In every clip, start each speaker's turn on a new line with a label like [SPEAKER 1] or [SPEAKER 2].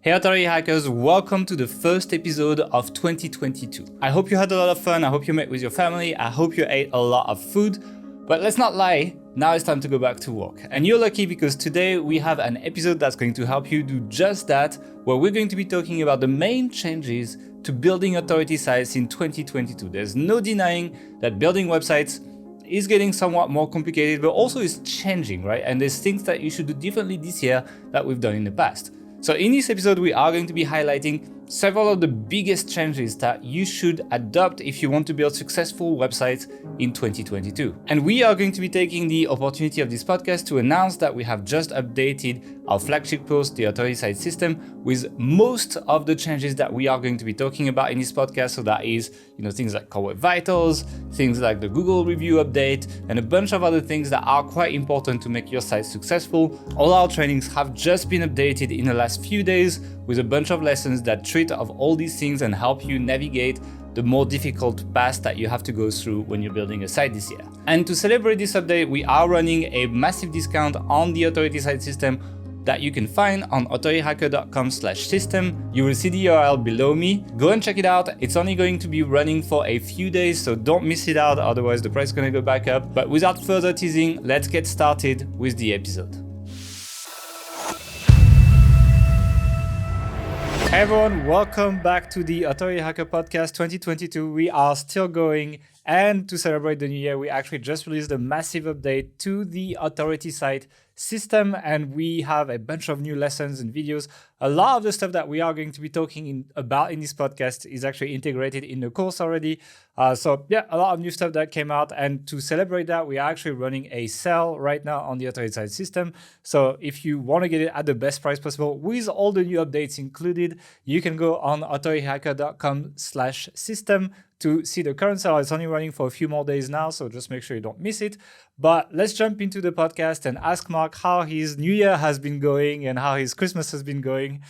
[SPEAKER 1] Hey Authority Hackers, welcome to the first episode of 2022. I hope you had a lot of fun, I hope you met with your family, I hope you ate a lot of food, but let's not lie, now it's time to go back to work. And you're lucky because today we have an episode that's going to help you do just that, where we're going to be talking about the main changes to building authority sites in 2022. There's no denying that building websites is getting somewhat more complicated, but also is changing, right? And there's things that you should do differently this year that we've done in the past. So in this episode, we are going to be highlighting several of the biggest changes that you should adopt if you want to build successful websites in 2022. And we are going to be taking the opportunity of this podcast to announce that we have just updated our flagship post, the Authority Site System, with most of the changes that we are going to be talking about in this podcast. So that is, things like Core Web Vitals, things like the Google review update, and a bunch of other things that are quite important to make your site successful. All our trainings have just been updated in the last few days with a bunch of lessons that treat of all these things and help you navigate the more difficult path that you have to go through when you're building a site this year. And to celebrate this update, we are running a massive discount on the Authority Site System that you can find on authorityhacker.com/system. You will see the URL below me. Go and check it out. It's only going to be running for a few days, so don't miss it out, otherwise the price is going to go back up. But without further teasing, let's get started with the episode. Hey everyone, welcome back to the Authority Hacker Podcast 2022. We are still going, and to celebrate the new year, we actually just released a massive update to the Authority Site System, and we have a bunch of new lessons and videos. A lot of the stuff that we are going to be talking about in this podcast is actually integrated in the course already. So yeah, a lot of new stuff that came out, and to celebrate that, we are actually running a sale right now on the Authority Site System. So if you want to get it at the best price possible with all the new updates included, you can go on authorityhacker.com/system to see the current sale. It's only running for a few more days now, so just make sure you don't miss it. But let's jump into the podcast and ask Mark how his new year has been going and how his Christmas has been going.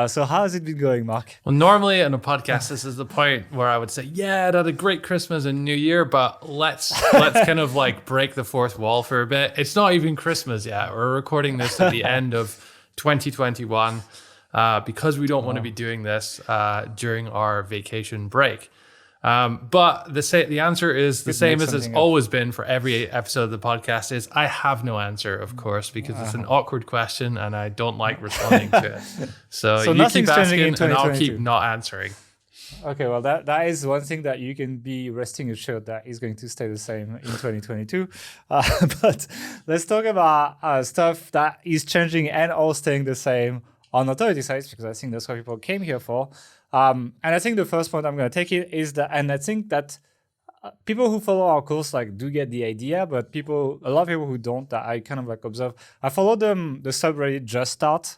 [SPEAKER 1] So how has it been going, Mark?
[SPEAKER 2] Well, normally in a podcast, this is the point where I would say, yeah, I had a great Christmas and New Year, but let's kind of like break the fourth wall for a bit. It's not even Christmas yet. We're recording this at the end of 2021 because we don't want to be doing this during our vacation break. But the answer is the same as it's always been for every episode of the podcast is I have no answer, of course, because it's an awkward question and I don't like responding to it. So you keep asking and I'll keep not answering.
[SPEAKER 1] Okay, well, that is one thing that you can be resting assured that is going to stay the same in 2022. But let's talk about stuff that is changing and all staying the same on authority sites, because I think that's what people came here for. And I think the first point I'm going to take it is that, and I think that people who follow our course do get the idea, but a lot of people who don't, that I kind of observe. I follow the subreddit JustStart,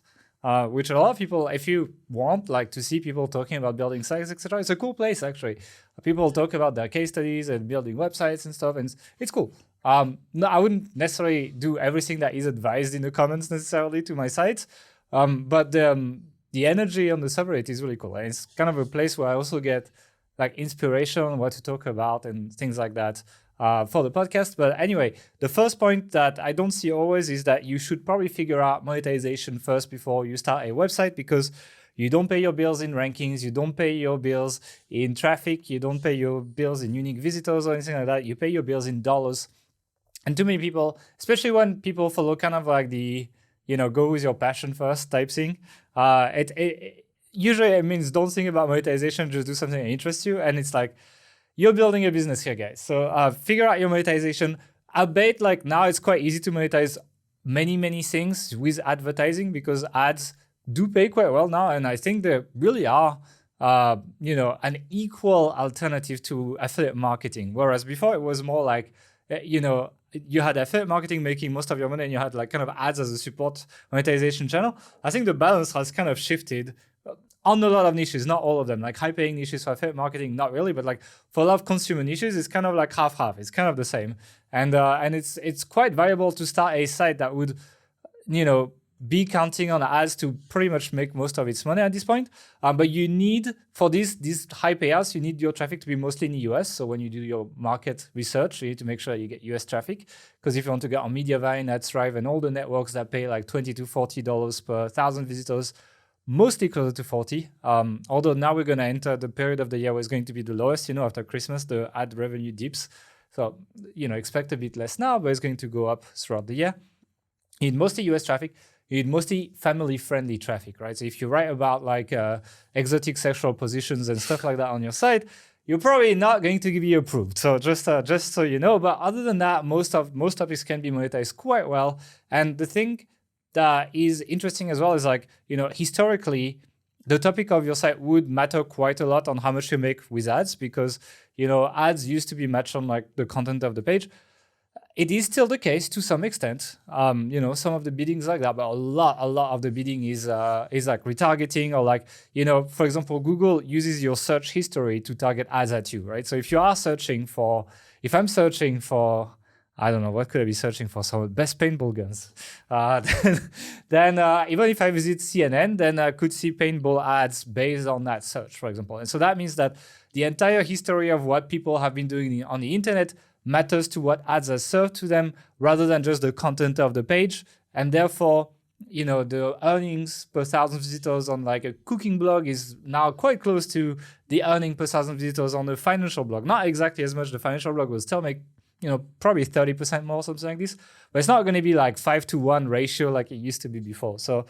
[SPEAKER 1] which a lot of people, if you want to see people talking about building sites, etc., it's a cool place actually. People talk about their case studies and building websites and stuff, and it's cool. No, I wouldn't necessarily do everything that is advised in the comments necessarily to my sites, but the energy on the subreddit is really cool. And it's kind of a place where I also get inspiration on what to talk about and things like that for the podcast. But anyway, the first point that I don't see always is that you should probably figure out monetization first before you start a website, because you don't pay your bills in rankings, you don't pay your bills in traffic, you don't pay your bills in unique visitors or anything like that. You pay your bills in dollars. And too many people, especially when people follow kind of the go with your passion first type thing. Usually it means don't think about monetization, just do something that interests you. And it's you're building a business here, guys. So figure out your monetization. I bet now it's quite easy to monetize many things with advertising, because ads do pay quite well now. And I think they really are, an equal alternative to affiliate marketing. Whereas before it was more you had affiliate marketing making most of your money, and you had kind of ads as a support monetization channel. I think the balance has kind of shifted on a lot of niches, not all of them. High paying niches for affiliate marketing, not really, but for a lot of consumer niches, it's kind of half-half. It's kind of the same. And it's quite viable to start a site that would, be counting on ads to pretty much make most of its money at this point. But you need, for these high payouts, you need your traffic to be mostly in the US. So when you do your market research, you need to make sure you get US traffic. Because if you want to get on Mediavine, Astra, and all the networks that pay $20 to $40 per 1,000 visitors, mostly closer to 40. Although now we're going to enter the period of the year where it's going to be the lowest, after Christmas, the ad revenue dips. So, expect a bit less now, but it's going to go up throughout the year. You need mostly US traffic. You need mostly family-friendly traffic, right? So if you write about like exotic sexual positions and stuff like that on your site, you're probably not going to be approved. So just so you know. But other than that, most topics can be monetized quite well. And the thing that is interesting as well is like, historically, the topic of your site would matter quite a lot on how much you make with ads, because, ads used to be matched on like the content of the page. It is still the case to some extent. Some of the biddings like that, but a lot of the bidding is like retargeting, or like, for example, Google uses your search history to target ads at you, right? So if I'm searching for, I don't know, what could I be searching for? Some best paintball guns. Then even if I visit CNN, then I could see paintball ads based on that search, for example. And so that means that the entire history of what people have been doing on the internet matters to what ads are served to them, rather than just the content of the page. And therefore, the earnings per 1,000 visitors on like a cooking blog is now quite close to the earning per 1,000 visitors on a financial blog. Not exactly as much. The financial blog will still make, probably 30% more, something like this. But it's not going to be like 5-to-1 ratio like it used to be before. So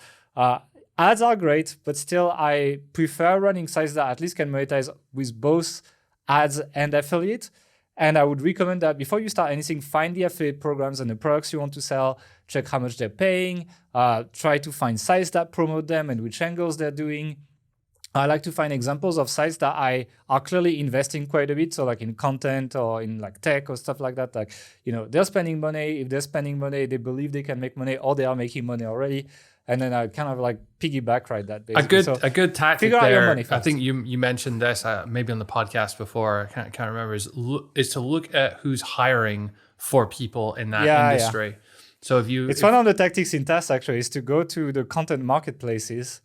[SPEAKER 1] ads are great, but still I prefer running sites that at least can monetize with both ads and affiliate. And I would recommend that before you start anything, find the affiliate programs and the products you want to sell, check how much they're paying, try to find sites that promote them and which angles they're doing. I like to find examples of sites that are clearly investing quite a bit. So like in content or in like tech or stuff like that, like, they're spending money. If they're spending money, they believe they can make money, or they are making money already. And then I kind of like piggyback ride that basically.
[SPEAKER 2] A good tactic
[SPEAKER 1] figure out
[SPEAKER 2] there.
[SPEAKER 1] your money first.
[SPEAKER 2] I think you mentioned this maybe on the podcast before. I can't remember. Is to look at who's hiring for people in that industry. Yeah. So it's
[SPEAKER 1] one of the tactics in TAS actually, is to go to the content marketplaces,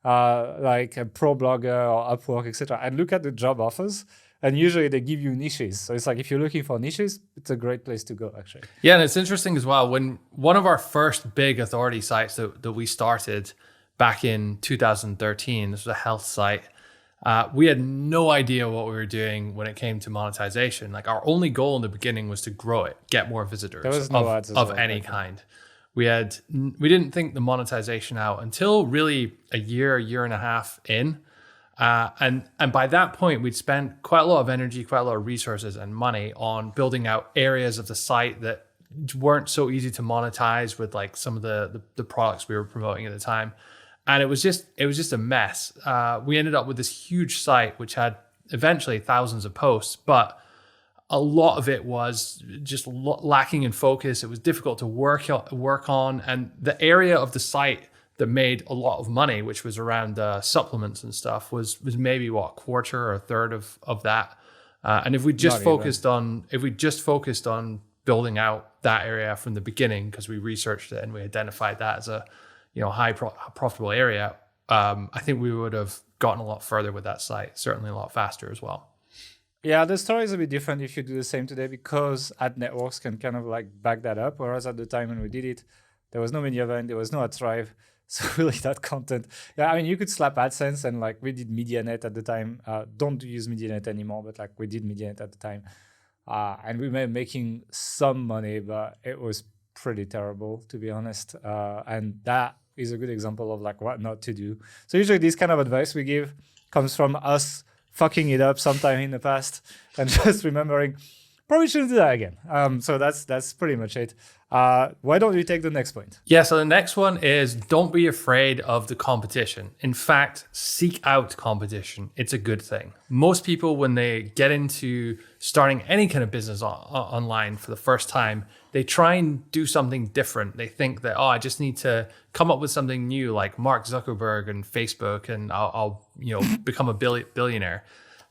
[SPEAKER 1] like a ProBlogger or Upwork, etc., and look at the job offers. And usually they give you niches. So it's like, if you're looking for niches, it's a great place to go, actually.
[SPEAKER 2] Yeah, and it's interesting as well. When one of our first big authority sites that we started back in 2013, this was a health site, we had no idea what we were doing when it came to monetization. Like, our only goal in the beginning was to grow it, get more visitors.
[SPEAKER 1] There was no ads
[SPEAKER 2] of any kind. We didn't think the monetization out until really a year and a half in. And by that point, we'd spent quite a lot of energy, quite a lot of resources and money on building out areas of the site that weren't so easy to monetize with like some of the products we were promoting at the time. And it was just a mess. We ended up with this huge site, which had eventually thousands of posts, but a lot of it was just lacking in focus. It was difficult to work on. And the area of the site that made a lot of money, which was around supplements and stuff, was maybe a quarter or a third of that. And if we just focused on building out that area from the beginning, because we researched it and we identified that as a high profitable area, I think we would have gotten a lot further with that site, certainly a lot faster as well.
[SPEAKER 1] Yeah, the story is a bit different if you do the same today, because ad networks can kind of like back that up. Whereas at the time when we did it, there was no Mediavine, there was no AdThrive. So really that content, yeah, I mean, you could slap AdSense, and like we did MediaNet at the time. Don't use MediaNet anymore, but like we did MediaNet at the time. And we were making some money, but it was pretty terrible, to be honest. And that is a good example of like what not to do. So usually this kind of advice we give comes from us fucking it up sometime in the past and just remembering, probably shouldn't do that again. So that's pretty much it. Why don't you take the next point?
[SPEAKER 2] Yeah, so the next one is, don't be afraid of the competition. In fact, seek out competition. It's a good thing. Most people, when they get into starting any kind of business online for the first time, they try and do something different. They think that, I just need to come up with something new, like Mark Zuckerberg and Facebook, and I'll become a billionaire.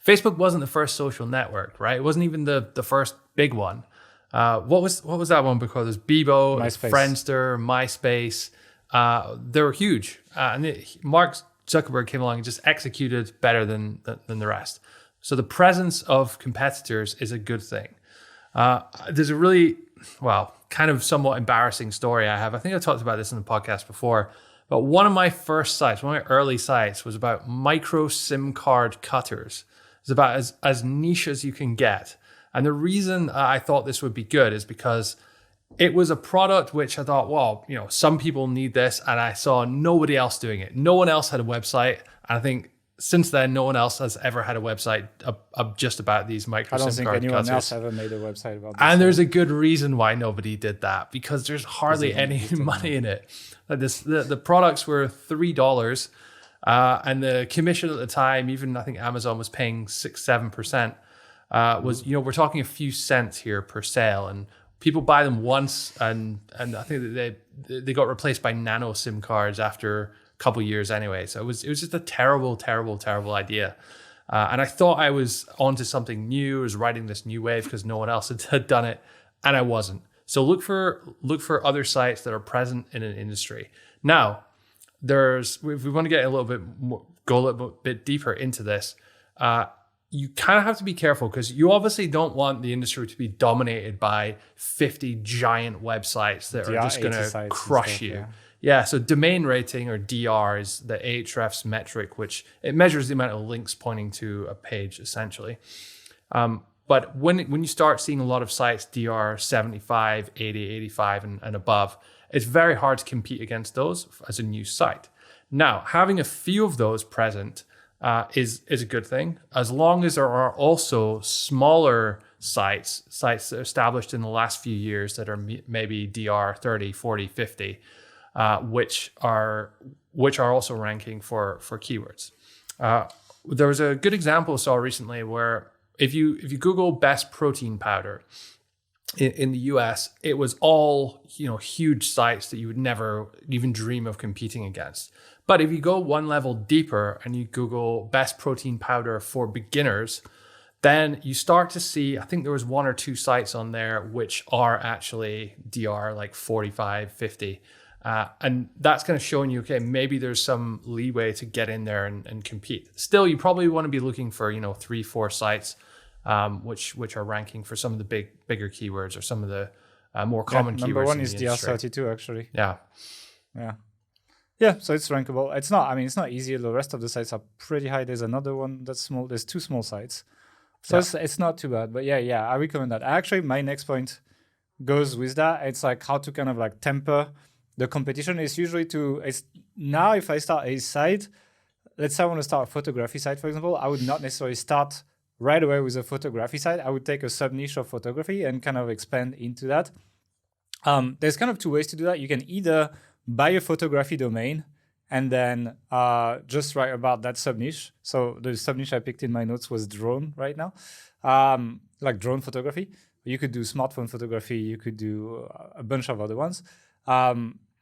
[SPEAKER 2] Facebook wasn't the first social network, right? It wasn't even the first big one. What was that one before? There's Bebo,
[SPEAKER 1] MySpace.
[SPEAKER 2] Friendster, MySpace. They were huge. Mark Zuckerberg came along and just executed better than the rest. So the presence of competitors is a good thing. There's a really, kind of somewhat embarrassing story I have. I think I talked about this in the podcast before, But one of my first sites, one of my early sites, was about micro SIM card cutters. It's about as niche as you can get. And the reason I thought this would be good is because it was a product which I thought, well, some people need this, and I saw nobody else doing it. No one else had a website. And I think since then, no one else has ever had a website of just about these micro SIM card cutters.
[SPEAKER 1] I don't think anyone else ever made a website about this.
[SPEAKER 2] And there's a good reason why nobody did that, because there's hardly any money in it. The products were $3, and the commission at the time, even I think Amazon was paying 6-7%, was, we're talking a few cents here per sale, and people buy them once, and I think that they got replaced by nano SIM cards after a couple of years anyway. So it was just a terrible, terrible, terrible idea. And I thought I was onto something new, I was riding this new wave because no one else had done it, and I wasn't. So look for other sites that are present in an industry. Now, if we want to get a little bit more, go a little bit deeper into this, you kind of have to be careful, because you obviously don't want the industry to be dominated by 50 giant websites that are just going to crush you. Yeah, so domain rating, or DR, is the Ahrefs metric, which it measures the amount of links pointing to a page, essentially. But when you start seeing a lot of sites DR 75, 80, 85 and above, it's very hard to compete against those as a new site. Now, having a few of those present is a good thing, as long as there are also smaller sites that are established in the last few years that are maybe DR 30, 40, 50, which are also ranking for keywords. There was a good example I saw recently where if you Google best protein powder in the US, it was all huge sites that you would never even dream of competing against. But if you go one level deeper and you Google best protein powder for beginners, then you start to see, I think there was 1 or 2 sites on there which are actually DR like 45, 50. And that's kind of showing you, okay, maybe there's some leeway to get in there and compete. Still, you probably want to be looking for 3-4 sites which are ranking for some of the bigger keywords, or some of the more common keywords.
[SPEAKER 1] Number one is DR32, actually.
[SPEAKER 2] Yeah.
[SPEAKER 1] So it's rankable. It's not easy. The rest of the sites are pretty high. There's another one that's small. There's 2 small sites. So it's not too bad. But I recommend that. Actually, my next point goes with that. It's like how to kind of like temper the competition. Is usually now if I start a site, let's say I want to start a photography site, for example, I would not necessarily start right away with a photography site. I would take a sub niche of photography and kind of expand into that. There's kind of 2 ways to do that. You can either buy a photography domain and then just write about that sub niche. So the sub niche I picked in my notes was drone right now, like drone photography. You could do smartphone photography. You could do a bunch of other ones.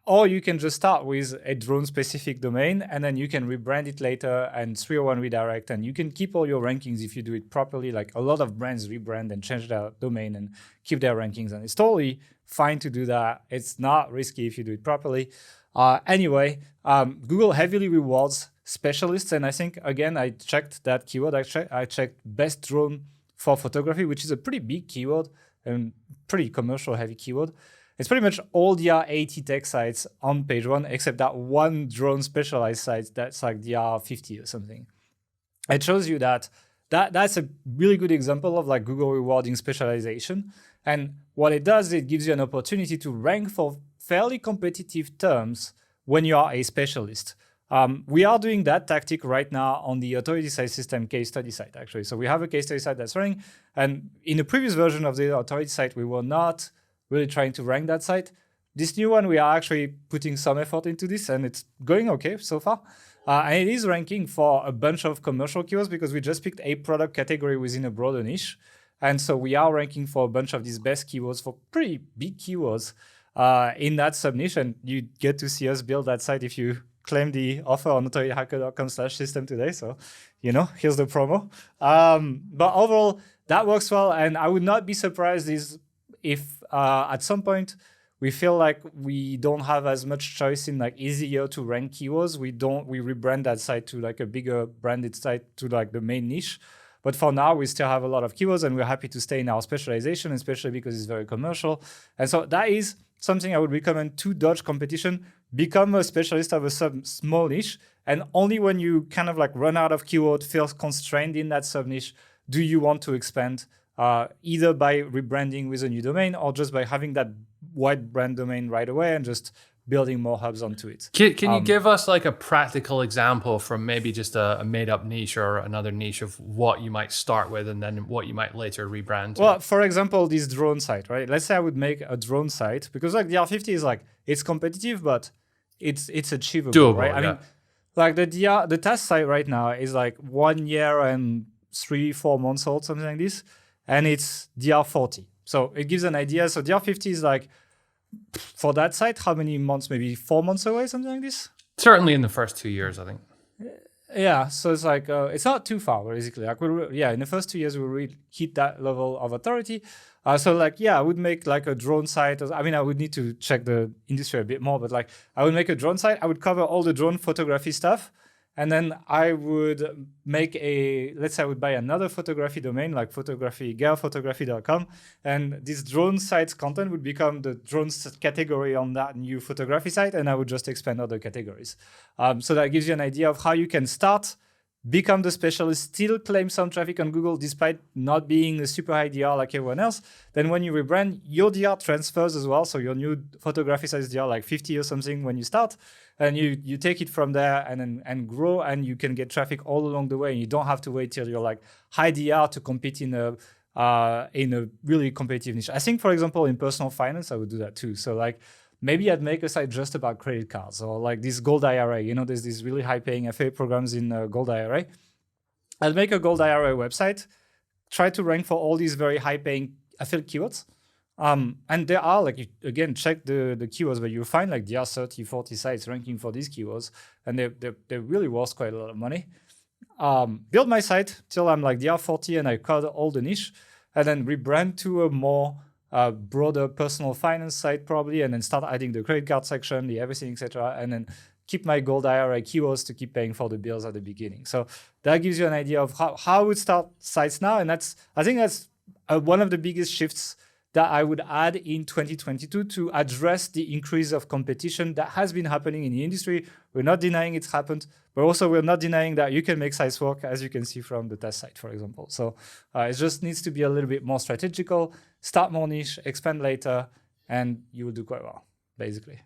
[SPEAKER 1] Or you can just start with a drone-specific domain, and then you can rebrand it later and 301 redirect, and you can keep all your rankings if you do it properly. Like a lot of brands rebrand and change their domain and keep their rankings, and it's totally fine to do that. It's not risky if you do it properly. Anyway, Google heavily rewards specialists, and I think, again, I checked that keyword. I checked best drone for photography, which is a pretty big keyword and pretty commercial-heavy keyword. It's pretty much all DR80 tech sites on page 1, except that one drone specialized site that's like DR50 or something. It shows you that's a really good example of like Google rewarding specialization. And what it does, it gives you an opportunity to rank for fairly competitive terms when you are a specialist. We are doing that tactic right now on the authority site system case study site, actually. So we have a case study site that's running. And in the previous version of the authority site, we were not really trying to rank that site. This new one, we are actually putting some effort into this, and it's going okay so far. And it is ranking for a bunch of commercial keywords because we just picked a product category within a broader niche. And so we are ranking for a bunch of these best keywords for pretty big keywords in that sub niche. And you get to see us build that site if you claim the offer on authorityhacker.com/system today. So, here's the promo. But overall, that works well. And I would not be surprised if at some point we feel like we don't have as much choice in like easier to rank keywords, we rebrand that site to like a bigger branded site to like the main niche. But for now, we still have a lot of keywords, and we're happy to stay in our specialization, especially because it's very commercial. And so that is something I would recommend to dodge competition. Become a specialist of a small niche. And only when you kind of like run out of keyword, feel constrained in that sub niche, do you want to expand either by rebranding with a new domain or just by having that wide brand domain right away and just building more hubs onto it.
[SPEAKER 2] Can you give us like a practical example from maybe just a made up niche or another niche of what you might start with and then what you might later rebrand to?
[SPEAKER 1] Well, for example, this drone site, right? Let's say I would make a drone site because like the R50 is like, it's competitive, but it's achievable,
[SPEAKER 2] doable,
[SPEAKER 1] right? I mean, like the task site right now is like 1 year and 3-4 months old, something like this. And it's DR40. So it gives an idea. So DR50 is like, for that site, how many months? Maybe 4 months away, something like this?
[SPEAKER 2] Certainly in the first 2 years, I think.
[SPEAKER 1] Yeah, so it's like, it's not too far, basically. Like, in the first 2 years, we will hit that level of authority. So like, yeah, I would make like a drone site. I mean, I would need to check the industry a bit more, but like, I would make a drone site. I would cover all the drone photography stuff. And then I would make let's say I would buy another photography domain like photography.com. And this drone site's content would become the drones category on that new photography site. And I would just expand other categories. So that gives you an idea of how you can start, become the specialist, still claim some traffic on Google despite not being a super high DR like everyone else. Then when you rebrand, your DR transfers as well. So your new photography size DR like 50 or something when you start. And you take it from there and grow, and you can get traffic all along the way. And you don't have to wait till you're like high DR to compete in a really competitive niche. I think, for example, in personal finance, I would do that too. So like maybe I'd make a site just about credit cards or like this gold IRA. You know, there's these really high paying affiliate programs in gold IRA. I'd make a gold IRA website, try to rank for all these very high paying affiliate keywords. And there are like, again, check the keywords, but you'll find like there are 30, 40 sites ranking for these keywords, and they're really worth quite a lot of money. Build my site till I'm like DR40 and I cover all the niche, and then rebrand to a more broader personal finance site probably, and then start adding the credit card section, the everything, etc. And then keep my gold IRA keywords to keep paying for the bills at the beginning. So that gives you an idea of how I would start sites now. And I think that's one of the biggest shifts that I would add in 2022 to address the increase of competition that has been happening in the industry. We're not denying it's happened, but also we're not denying that you can make sites work, as you can see from the test site, for example. So it just needs to be a little bit more strategical, start more niche, expand later, and you will do quite well, basically.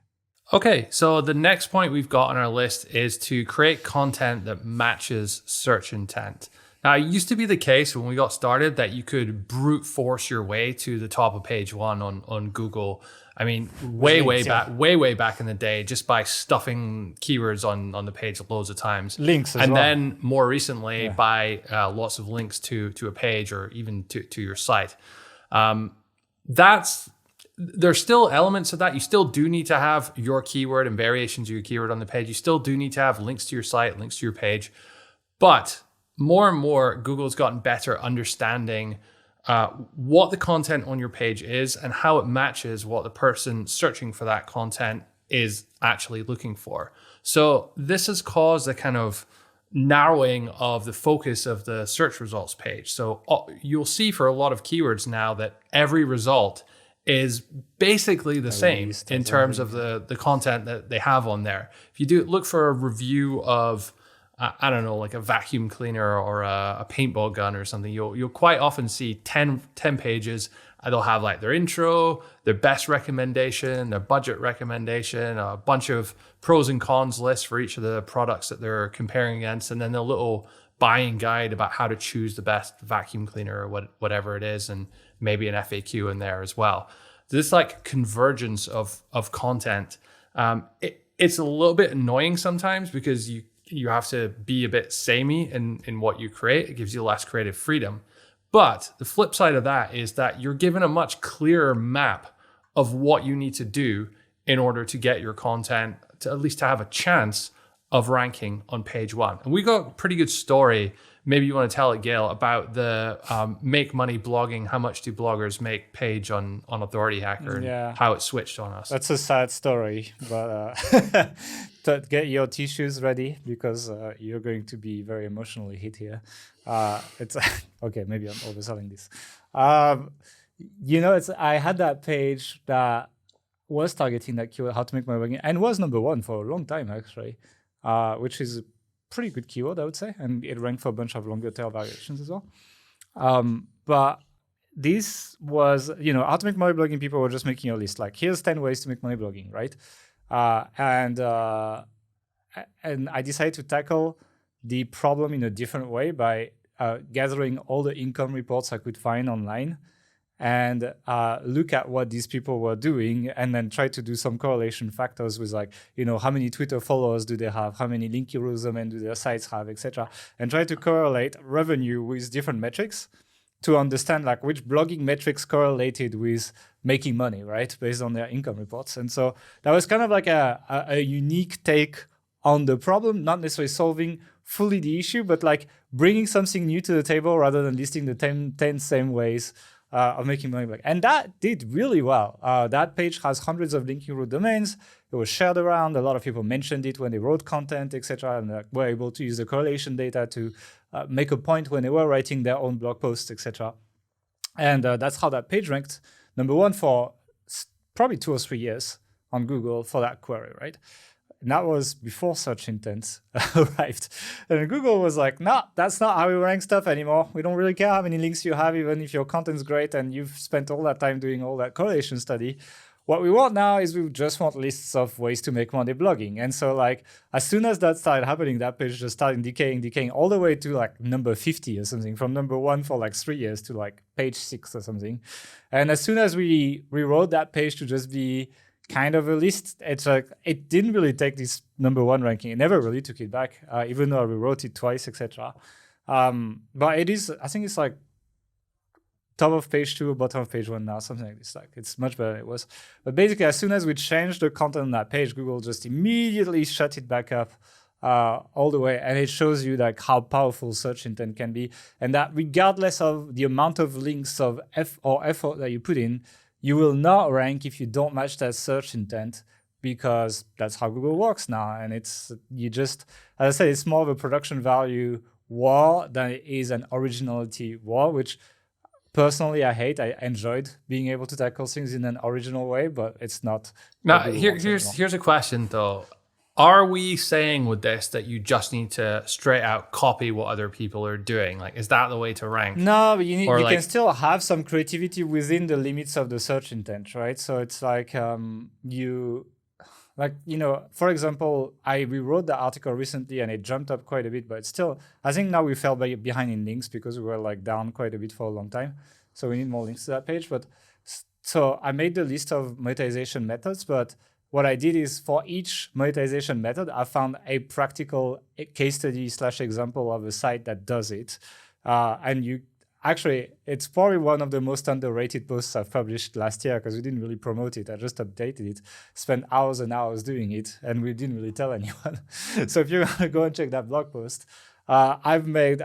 [SPEAKER 2] Okay, so the next point we've got on our list is to create content that matches search intent. Now, it used to be the case when we got started that you could brute force your way to the top of page one on Google. I mean, way back in the day, just by stuffing keywords on the page loads of times.
[SPEAKER 1] Links as well.
[SPEAKER 2] And then more recently, by lots of links to a page or even to your site. There's still elements of that. You still do need to have your keyword and variations of your keyword on the page. You still do need to have links to your site, links to your page. But more and more, Google's gotten better at understanding what the content on your page is and how it matches what the person searching for that content is actually looking for. So this has caused a kind of narrowing of the focus of the search results page. So you'll see for a lot of keywords now that every result is basically the same in terms of the content that they have on there. If you look for a review of I don't know, like a vacuum cleaner or a paintball gun or something, you'll quite often see 10 pages. They'll have like their intro, their best recommendation, their budget recommendation, a bunch of pros and cons lists for each of the products that they're comparing against, and then a little buying guide about how to choose the best vacuum cleaner or whatever it is, and maybe an FAQ in there as well. This like convergence of content, it's a little bit annoying sometimes because you have to be a bit samey in what you create. It gives you less creative freedom. But the flip side of that is that you're given a much clearer map of what you need to do in order to get your content to at least to have a chance of ranking on page one. And we got a pretty good story. Maybe you want to tell it, Gail, about the make money blogging, how much do bloggers make page on Authority Hacker and how it switched on us.
[SPEAKER 1] That's a sad story, but get your tissues ready because you're going to be very emotionally hit here. It's okay, maybe I'm overselling this. I had that page that was targeting that keyword, how to make money blogging, and was number one for a long time actually, which is a pretty good keyword, I would say, and it ranked for a bunch of longer tail variations as well. But this was, how to make money blogging. People were just making a list like, here's 10 ways to make money blogging, right? And I decided to tackle the problem in a different way by gathering all the income reports I could find online and look at what these people were doing and then try to do some correlation factors with like, how many Twitter followers do they have, how many link users do their sites have, etc. And try to correlate revenue with different metrics to understand like which blogging metrics correlated with making money, right? Based on their income reports. And so that was kind of like a unique take on the problem, not necessarily solving fully the issue, but like bringing something new to the table rather than listing the 10 same ways of making money back. And that did really well. That page has hundreds of linking root domains. It was shared around. A lot of people mentioned it when they wrote content, etc., and were able to use the correlation data to make a point when they were writing their own blog posts, etc. And that's how that page ranked number one for probably 2 or 3 years on Google for that query, right? And that was before search intent arrived. And Google was like, no, that's not how we rank stuff anymore. We don't really care how many links you have, even if your content's great and you've spent all that time doing all that correlation study. What we want now is we just want lists of ways to make money blogging. And so like, as soon as that started happening, that page just started decaying all the way to like number 50 or something, from number 1 for like 3 years to like page 6 or something. And as soon as we rewrote that page to just be kind of a list, it's like, it didn't really take this number 1 ranking. It never really took it back, even though I rewrote it twice, etc. But it is, I think it's like top of page 2, bottom of page 1 now, something like this. Like it's much better than it was. But basically, as soon as we changed the content on that page, Google just immediately shut it back up all the way. And it shows you like how powerful search intent can be. And that regardless of the amount of links of effort that you put in, you will not rank if you don't match that search intent, because that's how Google works now. And it's, you just, as I said, it's more of a production value war than it is an originality war, which personally I hate. I enjoyed being able to tackle things in an original way, but it's not.
[SPEAKER 2] Now, here's a question though. Are we saying with this that you just need to straight out copy what other people are doing? Like, is that the way to rank?
[SPEAKER 1] No, but you can still have some creativity within the limits of the search intent, right? So it's like for example, I rewrote the article recently and it jumped up quite a bit, but it's still, I think now we fell behind in links because we were like down quite a bit for a long time. So we need more links to that page. But so I made the list of monetization methods, but what I did is for each monetization method, I found a practical case study / example of a site that does it. And it's probably one of the most underrated posts I've published last year because we didn't really promote it. I just updated it, spent hours and hours doing it, and we didn't really tell anyone. So if you want to go and check that blog post, I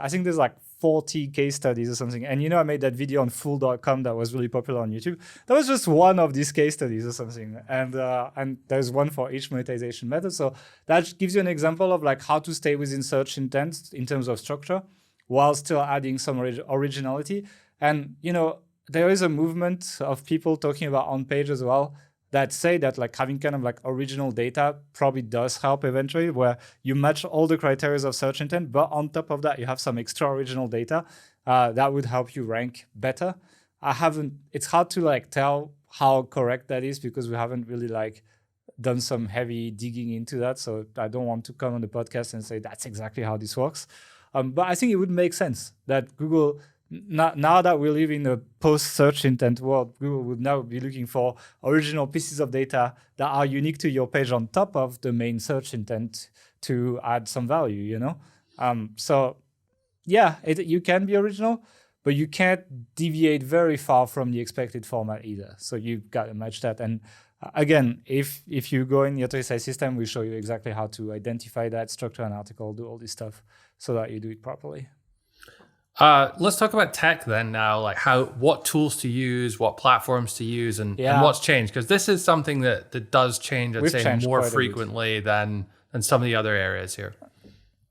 [SPEAKER 1] think there's like 40 case studies or something. And I made that video on fool.com that was really popular on YouTube. That was just one of these case studies or something. And there's one for each monetization method. So that gives you an example of like how to stay within search intent in terms of structure while still adding some originality. And, there is a movement of people talking about on page as well that say that like having kind of like original data probably does help eventually, where you match all the criteria of search intent, but on top of that, you have some extra original data that would help you rank better. It's hard to like tell how correct that is because we haven't really like done some heavy digging into that. So I don't want to come on the podcast and say that's exactly how this works. But I think it would make sense that Google, now that we live in a post-search intent world, Google would now be looking for original pieces of data that are unique to your page on top of the main search intent to add some value, So yeah, you can be original, but you can't deviate very far from the expected format either. So you've got to match that. And again, if you go in the auto-size system, we show you exactly how to identify that, structure an article, do all this stuff so that you do it properly.
[SPEAKER 2] Let's talk about tech then now, like what tools to use, what platforms to use, and what's changed. Because this is something that does change, I'd say, more frequently than some of the other areas here.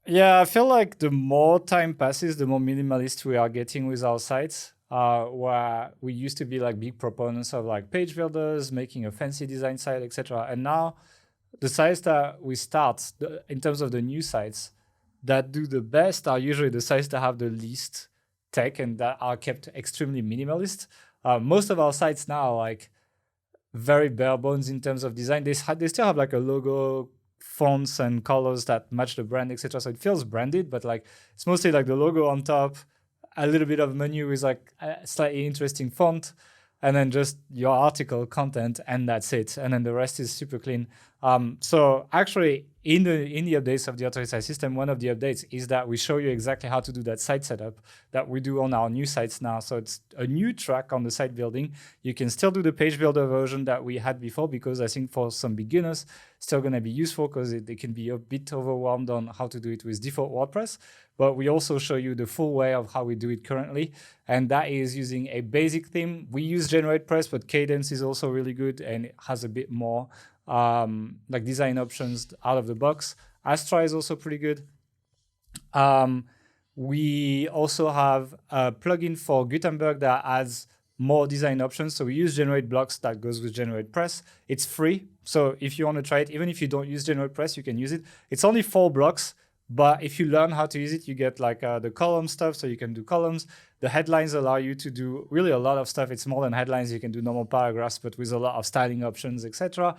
[SPEAKER 2] Yeah,
[SPEAKER 1] I feel like the more time passes, the more minimalist we are getting with our sites. where we used to be like big proponents of like page builders, making a fancy design site, etc. And now the sites that we start in terms of the new sites that do the best are usually the sites that have the least tech and that are kept extremely minimalist. Most of our sites now are like very bare bones in terms of design. They still have like a logo, fonts and colors that match the brand, etc. So it feels branded, but like it's mostly like the logo on top, a little bit of menu with like a slightly interesting font, and then just your article content, and that's it. And then the rest is super clean. So actually, in the updates of the authorized system, one of the updates is that we show you exactly how to do that site setup that we do on our new sites now. So it's a new track on the site building. You can still do the page builder version that we had before, because I think for some beginners, it's still going to be useful because they can be a bit overwhelmed on how to do it with default WordPress. But we also show you the full way of how we do it currently. And that is using a basic theme. We use GeneratePress, but Kadence is also really good and it has a bit more like design options out of the box. Astra is also pretty good. We also have a plugin for Gutenberg that adds more design options. So we use GenerateBlocks that goes with GeneratePress. It's free. So if you want to try it, even if you don't use GeneratePress, you can use it. It's only 4 blocks, but if you learn how to use it, you get like the column stuff. So you can do columns. The headlines allow you to do really a lot of stuff. It's more than headlines. You can do normal paragraphs, but with a lot of styling options, etc.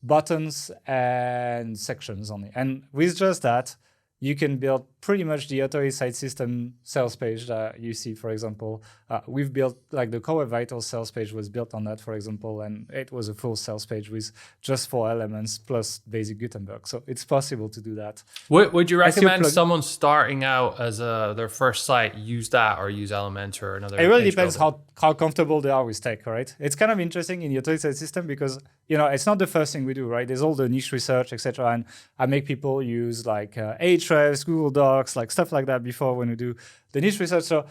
[SPEAKER 1] Buttons and sections only. And with just that, you can build pretty much the authority site system sales page that you see, for example. We've built, like the Core Web Vitals sales page was built on that, for example, and it was a full sales page with just 4 elements plus basic Gutenberg. So it's possible to do that.
[SPEAKER 2] Would you recommend someone starting out as their first site use that or use Elementor or another?
[SPEAKER 1] It really depends how comfortable they are with tech, right? It's kind of interesting in the authority site system because, you know, it's not the first thing we do, right? There's all the niche research, etc. And I make people use like Ahrefs, Google Docs, like stuff like that before when we do the niche research. So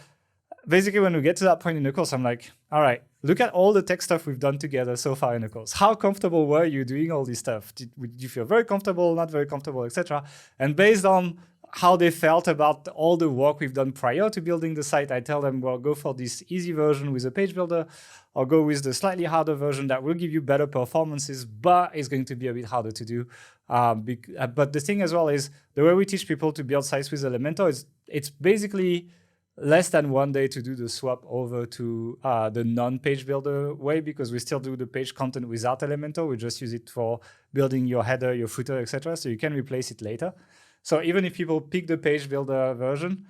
[SPEAKER 1] basically when we get to that point in the course, I'm like, all right, look at all the tech stuff we've done together so far in the course. How comfortable were you doing all this stuff? Did you feel very comfortable, not very comfortable, etc.? And based on how they felt about all the work we've done prior to building the site, I tell them, well, go for this easy version with a page builder, or go with the slightly harder version that will give you better performances, but it's going to be a bit harder to do. But the thing as well is the way we teach people to build sites with Elementor is it's basically less than 1 day to do the swap over to the non-page builder way, because we still do the page content without Elementor. We just use it for building your header, your footer, etc. So you can replace it later. So even if people pick the page builder version,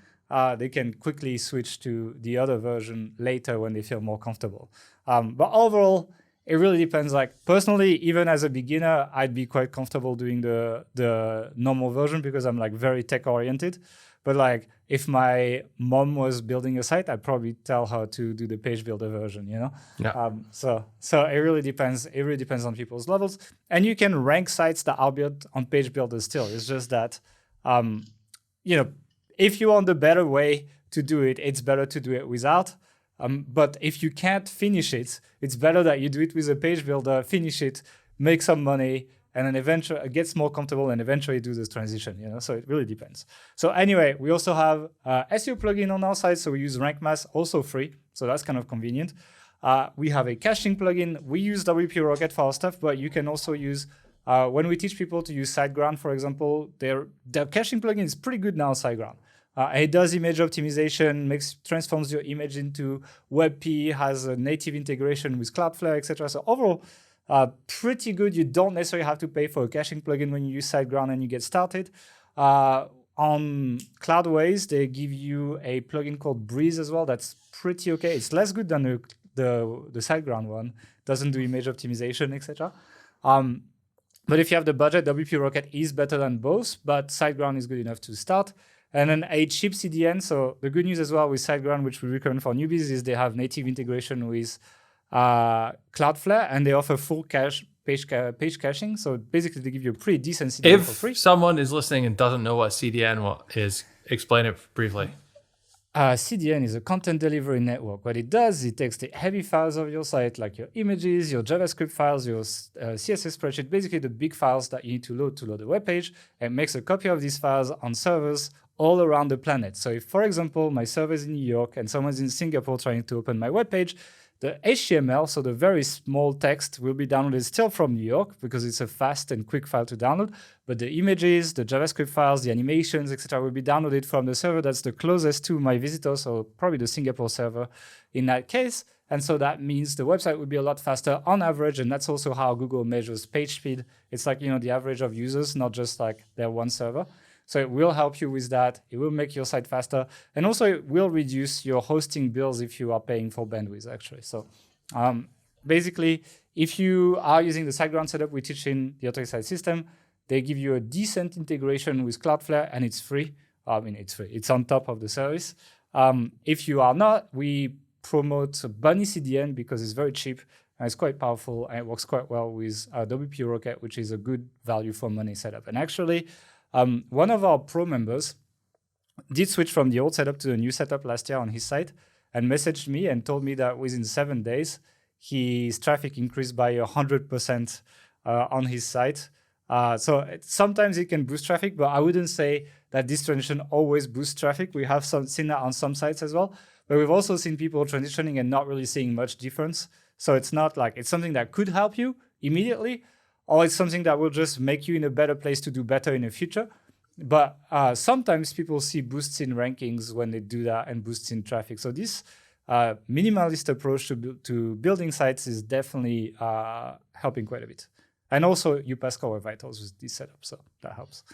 [SPEAKER 1] they can quickly switch to the other version later when they feel more comfortable. But overall, it really depends. Like personally, even as a beginner, I'd be quite comfortable doing the normal version because I'm like very tech oriented. But like if my mom was building a site, I'd probably tell her to do the page builder version, you know?
[SPEAKER 2] Yeah.
[SPEAKER 1] So it really depends. It really depends on people's levels. And you can rank sites that are built on page builders still. It's just that, you know, if you want the better way to do it, it's better to do it without. But if you can't finish it, it's better that you do it with a page builder, finish it, make some money, and then eventually it gets more comfortable and eventually do this transition, you know? So it really depends. So anyway, we also have SEO plugin on our site. So we use Rank Math, also free. So that's kind of convenient. We have a caching plugin. We use WPRocket for our stuff, but you can also use, when we teach people to use Siteground, for example, their caching plugin is pretty good now, Siteground. It does image optimization, transforms your image into WebP, has a native integration with Cloudflare, etc. So overall, pretty good. You don't necessarily have to pay for a caching plugin when you use Siteground and you get started. On Cloudways, they give you a plugin called Breeze as well. That's pretty okay. It's less good than the Siteground one. Doesn't do image optimization, etc. But if you have the budget, WPRocket is better than both, but Siteground is good enough to start. And then a cheap CDN. So the good news as well with Siteground, which we recommend for newbies, is they have native integration with Cloudflare, and they offer full page caching. So basically, they give you a pretty decent CDN for free.
[SPEAKER 2] If someone is listening and doesn't know what CDN is, explain it briefly.
[SPEAKER 1] CDN is a content delivery network. What it does, it takes the heavy files of your site, like your images, your JavaScript files, your CSS spreadsheet, basically the big files that you need to load the web page, and makes a copy of these files on servers all around the planet. So if, for example, my server is in New York and someone's in Singapore trying to open my webpage, the HTML, so the very small text, will be downloaded still from New York because it's a fast and quick file to download. But the images, the JavaScript files, the animations, etc., will be downloaded from the server that's the closest to my visitor, so probably the Singapore server in that case. And so that means the website will be a lot faster on average, and that's also how Google measures page speed. It's like, the average of users, not just like their one server. So it will help you with that. It will make your site faster. And also it will reduce your hosting bills if you are paying for bandwidth, actually. So basically, if you are using the Siteground setup we teach in the Ezoic site system, they give you a decent integration with Cloudflare, and it's free. It's free. It's on top of the service. If you are not, we promote Bunny CDN because it's very cheap and it's quite powerful, and it works quite well with WPRocket, which is a good value for money setup. And actually, one of our pro members did switch from the old setup to the new setup last year on his site and messaged me and told me that within 7 days, his traffic increased by 100% on his site. So sometimes it can boost traffic, but I wouldn't say that this transition always boosts traffic. We have seen that on some sites as well, but we've also seen people transitioning and not really seeing much difference. So it's not like it's something that could help you immediately, or it's something that will just make you in a better place to do better in the future. But sometimes people see boosts in rankings when they do that and boosts in traffic. So this minimalist approach to building sites is definitely helping quite a bit. And also UPass Core Vitals with this setup, so that helps.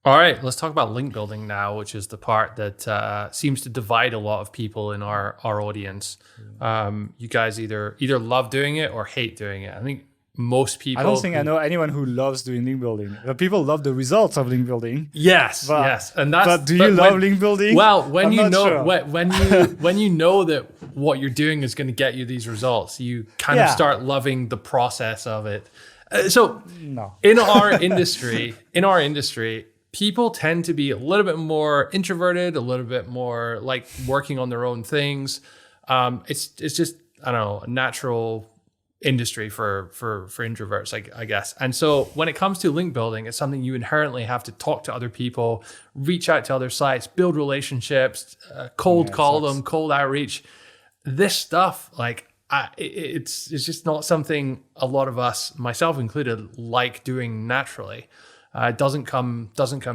[SPEAKER 2] All right, let's talk about link building now, which is the part that seems to divide a lot of people in our audience. You guys either love doing it or hate doing it. I think most people...
[SPEAKER 1] I don't think I know anyone who loves doing link building. The people love the results of link building.
[SPEAKER 2] Yes. And that's,
[SPEAKER 1] but do you love link building?
[SPEAKER 2] Well, when you know that what you're doing is going to get you these results, you kind of start loving the process of it. In our industry, people tend to be a little bit more introverted, a little bit more like working on their own things. It's just, I don't know, a natural industry for introverts, I guess. And so when it comes to link building, it's something you inherently have to talk to other people, reach out to other sites, build relationships, cold call them, cold outreach. This stuff, it's just not something a lot of us, myself included, like doing naturally. It doesn't come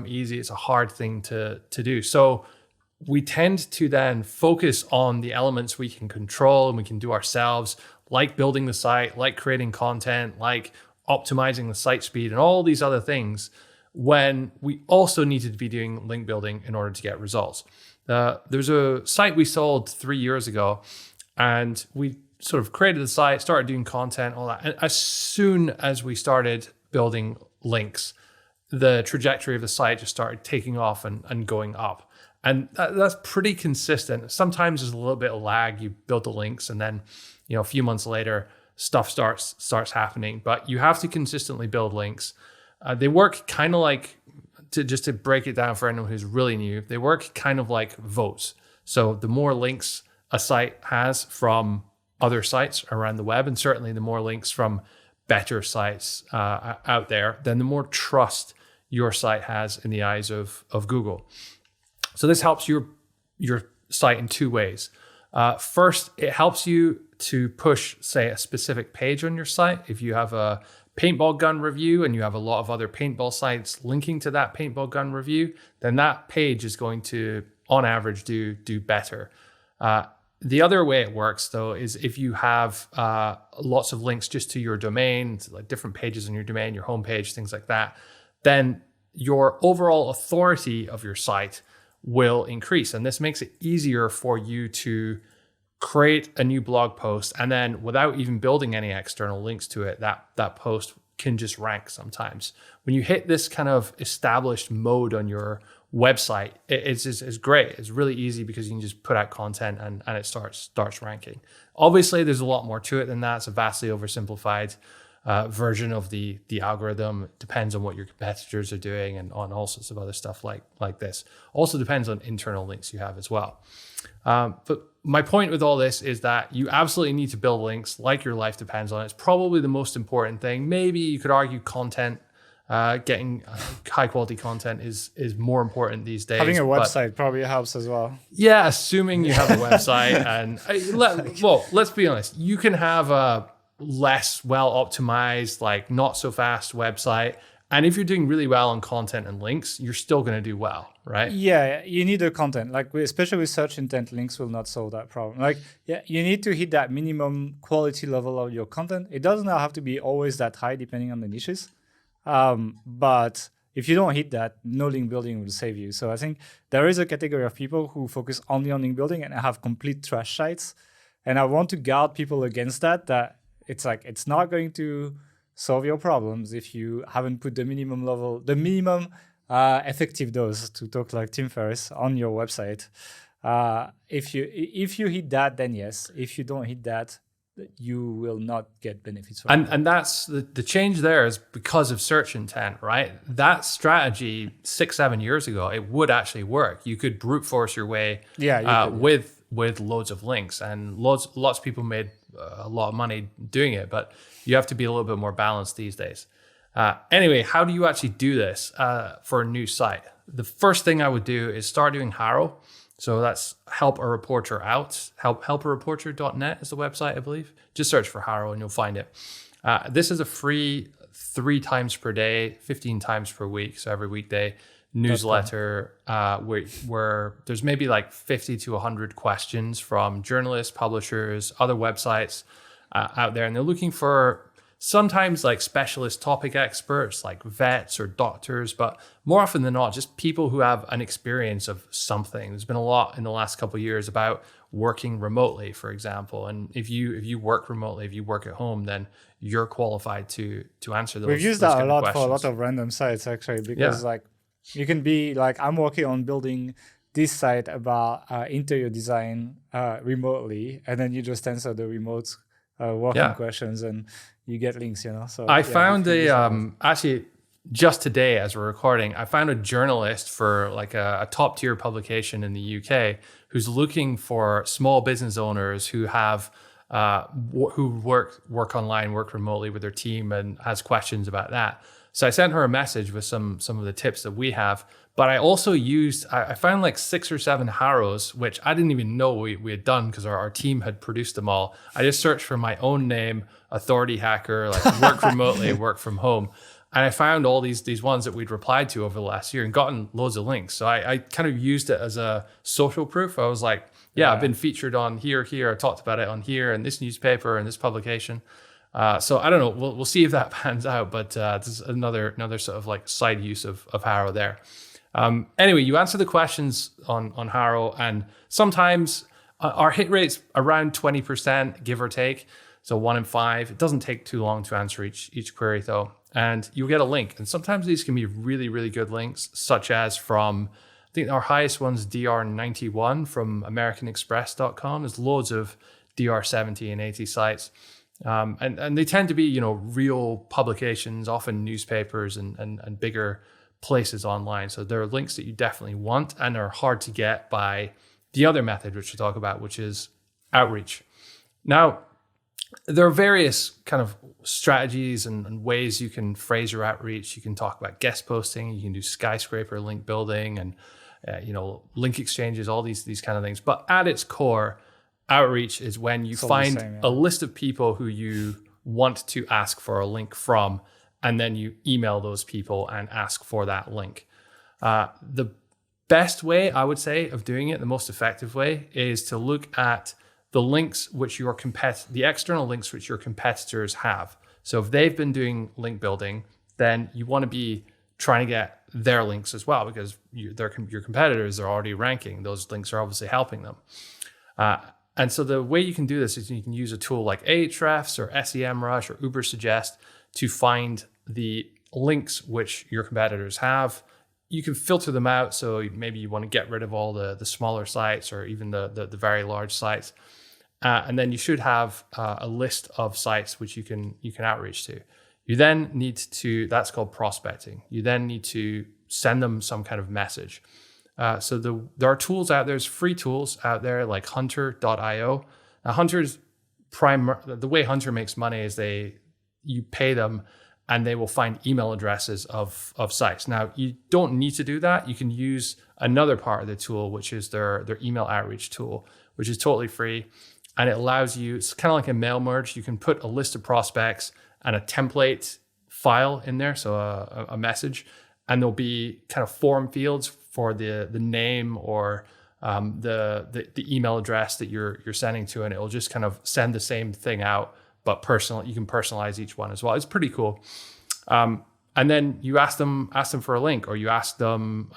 [SPEAKER 2] easy. It's a hard thing to do. So we tend to then focus on the elements we can control and we can do ourselves, like building the site, like creating content, like optimizing the site speed and all these other things, when we also needed to be doing link building in order to get results. There's a site we sold 3 years ago, and we sort of created the site, started doing content, all that. And as soon as we started building links, the trajectory of the site just started taking off and going up. And that's pretty consistent. Sometimes there's a little bit of lag. You build the links and then, a few months later, stuff starts happening. But you have to consistently build links. They work kind of like, to break it down for anyone who's really new, they work kind of like votes. So the more links a site has from other sites around the web, and certainly the more links from better sites out there, then the more trust your site has in the eyes of Google. So this helps your site in two ways. First, it helps you to push, say, a specific page on your site. If you have a paintball gun review and you have a lot of other paintball sites linking to that paintball gun review, then that page is going to, on average, do better. The other way it works, though, is if you have lots of links just to your domain, to like different pages on your domain, your homepage, things like that, then your overall authority of your site will increase. And this makes it easier for you to create a new blog post, and then without even building any external links to it, that post can just rank sometimes. When you hit this kind of established mode on your website, it's great. It's really easy because you can just put out content and it starts ranking. Obviously, there's a lot more to it than that. It's a vastly oversimplified version of the algorithm. It depends on what your competitors are doing and on all sorts of other stuff like this. Also depends on internal links you have as well. But my point with all this is that you absolutely need to build links like your life depends on it. It's probably the most important thing. Maybe you could argue content Getting high quality content is more important these days.
[SPEAKER 1] Having a website probably helps as well.
[SPEAKER 2] Yeah, assuming you have a website. And let's be honest, you can have a less well optimized, like not so fast website. And if you're doing really well on content and links, you're still going to do well, right?
[SPEAKER 1] Yeah, you need the content. Like especially with search intent, links will not solve that problem. Like, yeah, you need to hit that minimum quality level of your content. It doesn't have to be always that high, depending on the niches. But if you don't hit that, no link building will save you. So I think there is a category of people who focus only on link building and have complete trash sites. And I want to guard people against that it's like, it's not going to solve your problems if you haven't put the minimum effective dose, to talk like Tim Ferriss, on your website. If you hit that, then yes. If you don't hit that, you will not get benefits from it.
[SPEAKER 2] And that's the change there is because of search intent, right? That strategy 6-7 years ago, it would actually work. You could brute force your way with loads of links, and lots of people made a lot of money doing it, but you have to be a little bit more balanced these days. Anyway, how do you actually do this for a new site? The first thing I would do is start doing HARO. So that's help a reporter out. Helpareporter.net is the website, I believe. Just search for HARO and you'll find it. This is a free 3 times per day, 15 times per week, so every weekday newsletter where there's maybe like 50 to 100 questions from journalists, publishers, other websites out there. And they're looking for sometimes like specialist topic experts like vets or doctors, but more often than not, just people who have an experience of something. There's been a lot in the last couple of years about working remotely, for example. And if you work remotely, if you work at home, then you're qualified to answer those.
[SPEAKER 1] We've used that a lot for a lot of random sites, actually, because like you can be like, I'm working on building this site about interior design remotely, and then you just answer the remote working questions and you get links, So
[SPEAKER 2] I found actually just today as we're recording, I found a journalist for like a top tier publication in the UK who's looking for small business owners who have who work online, work remotely with their team, and has questions about that. So I sent her a message with some of the tips that we have. But I also I found like 6 or 7 HAROs, which I didn't even know we had done because our team had produced them all. I just searched for my own name, authority hacker, like work remotely, work from home. And I found all these ones that we'd replied to over the last year and gotten loads of links. So I kind of used it as a social proof. I was like, I've been featured on here. I talked about it on here and this newspaper and this publication. So I don't know. We'll see if that pans out. But this is another sort of like side use of HARO there. Anyway, you answer the questions on HARO, and sometimes our hit rate's around 20%, give or take. So 1 in 5. It doesn't take too long to answer each query though. And you'll get a link. And sometimes these can be really, really good links, such as from, I think our highest one's DR91 from AmericanExpress.com. There's loads of DR70 and 80 sites. And they tend to be, real publications, often newspapers and bigger places online. So there are links that you definitely want and are hard to get by the other method, which we'll talk about, which is outreach. Now, there are various kind of strategies and ways you can phrase your outreach. You can talk about guest posting, you can do skyscraper link building and, link exchanges, all these kind of things. But at its core, outreach is when you find a list of people who you want to ask for a link from, and then you email those people and ask for that link. The best way, I would say, of doing it, the most effective way, is to look at the links which the external links which your competitors have. So if they've been doing link building, then you want to be trying to get their links as well, because your competitors are already ranking. Those links are obviously helping them. And so the way you can do this is you can use a tool like Ahrefs or SEMrush or Ubersuggest to find the links which your competitors have. You can filter them out. So maybe you want to get rid of all the smaller sites or even the very large sites. And then you should have a list of sites which you can outreach to. You then need to, that's called prospecting. You then need to send them some kind of message. So there are tools out there, there's free tools out there like hunter.io. Now the way Hunter makes money is you pay them and they will find email addresses of sites. Now, you don't need to do that. You can use another part of the tool, which is their email outreach tool, which is totally free. And it allows you, it's kind of like a mail merge. You can put a list of prospects and a template file in there, so a message, and there'll be kind of form fields for the name or the email address that you're sending to, and it'll just kind of send the same thing out, but you can personalize each one as well. It's pretty cool. And then you ask them for a link, or you ask them,